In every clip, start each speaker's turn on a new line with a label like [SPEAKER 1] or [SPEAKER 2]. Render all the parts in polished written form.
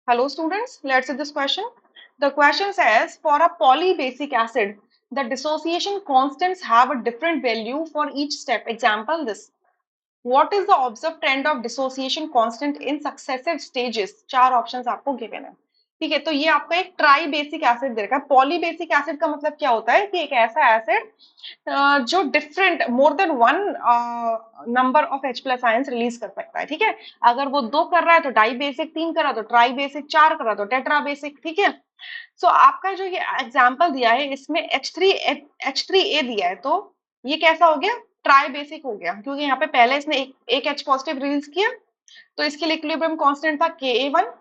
[SPEAKER 1] Hello students, let's see this question. The question says for a polybasic acid, the dissociation constants have a different value for each step. Example this. What is the observed trend of dissociation constant in successive stages? चार options आपको given है. ठीक है, तो ये आपका एक try basic acid दे रखा है. पॉलीबेसिक एसिड का मतलब क्या होता है कि एक ऐसा एसिड जो different more than one number of H plus ions release कर सकता है. ठीक है, अगर वो दो कर रहा है तो डाई बेसिक, तीन कर रहा है तो ट्राई बेसिक, चार कर रहा है तो टेट्रा बेसिक. ठीक है, सो आपका जो ये एग्जाम्पल दिया है इसमें H3A दिया है, तो ये कैसा हो गया? ट्राई बेसिक हो गया, क्योंकि यहाँ पे पहले इसने एक H पॉजिटिव रिलीज किया, तो इसके लिए इक्विलिब्रियम कांस्टेंट था Ka1.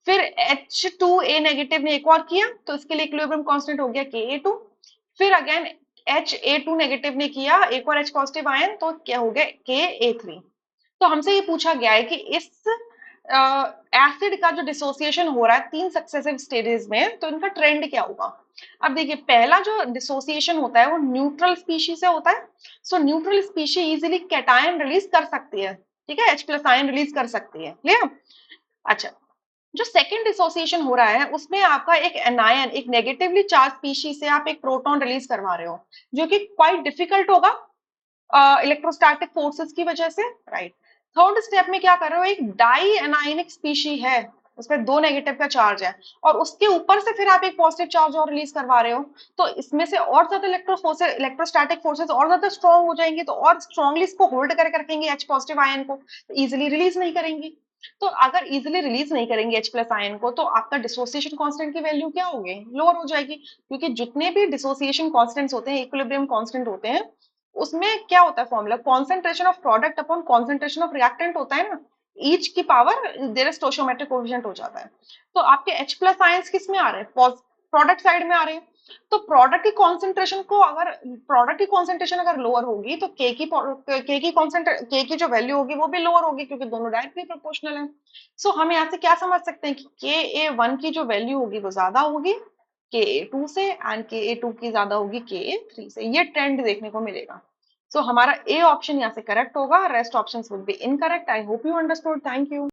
[SPEAKER 1] फिर H2A नेगेटिव ने एक और किया, तो इसके लिए इक्विलिब्रियम कांस्टेंट हो गया Ka2. फिर अगेन Ha2 नेगेटिव ने किया, एक और H पॉजिटिव आयन, तो क्या हो गया? Ka3. तो हमसे ये पूछा गया है कि इस एसिड का जो डिसोसिएशन हो रहा है तीन सक्सेसिव स्टेजेस में, तो इनका ट्रेंड क्या होगा? अब देखिए, पहला जो डिसोसिएशन होता है वो न्यूट्रल स्पीशी से होता है. So neutral species easily cation release कर सकती है. ठीक है, H प्लस आयन रिलीज कर सकती है. क्लियर? अच्छा, जो सेकंड डिसोसिएशन हो रहा है उसमें आपका एक एनायन, एक नेगेटिवली चार्ज स्पीशी से आप एक प्रोटॉन रिलीज करवा रहे हो, जो कि क्वाइट डिफिकल्ट होगा इलेक्ट्रोस्टैटिक फोर्सेस की वजह से. राइट. थर्ड स्टेप में क्या कर रहे हो? एक डाई एनायनिक स्पीशी है, उसमें दो नेगेटिव का चार्ज है, और उसके ऊपर से फिर आप एक पॉजिटिव चार्ज और रिलीज करवा रहे हो, तो इसमें से और ज्यादा इलेक्ट्रोस्टैटिक फोर्सेस और ज्यादा स्ट्रॉन्ग हो जाएंगी, तो और स्ट्रॉन्गली इसको होल्ड करके रखेंगे H पॉजिटिव आयन को, तो इजिली रिलीज नहीं करेंगी. तो अगर इजिली रिलीज नहीं करेंगे H प्लस आयन को, तो आपका डिसोसिएशन कांस्टेंट की वैल्यू क्या होगी? लोअर हो जाएगी, क्योंकि जितने भी डिसोसिएशन कांस्टेंट्स होते हैं, इक्विलिब्रियम कांस्टेंट होते हैं, उसमें क्या होता है formula? Concentration of product upon concentration of reactant होता है ना, ईच की पावर देयर इज स्टोइचियोमेट्रिक कोएफिशिएंट हो जाता है. तो आपके H प्लस आयंस किस में आ रहे हैं? प्रोडक्ट साइड में आ रहे हैं. तो प्रोडक्ट की कॉन्सेंट्रेशन को, अगर प्रोडक्ट की कॉन्सेंट्रेशन अगर लोअर होगी, तो के की जो वैल्यू होगी वो भी लोअर होगी, क्योंकि दोनों डायरेक्टली प्रोपोर्शनल है. सो हम यहाँ से क्या समझ सकते हैं कि Ka1 की जो वैल्यू होगी वो ज्यादा होगी Ka2 से, एंड Ka2 की ज्यादा होगी Ka3 से. ये ट्रेंड देखने को मिलेगा. सो हमारा ए ऑप्शन यहाँ से करेक्ट होगा, rest options would be incorrect. I hope you understood. Thank you.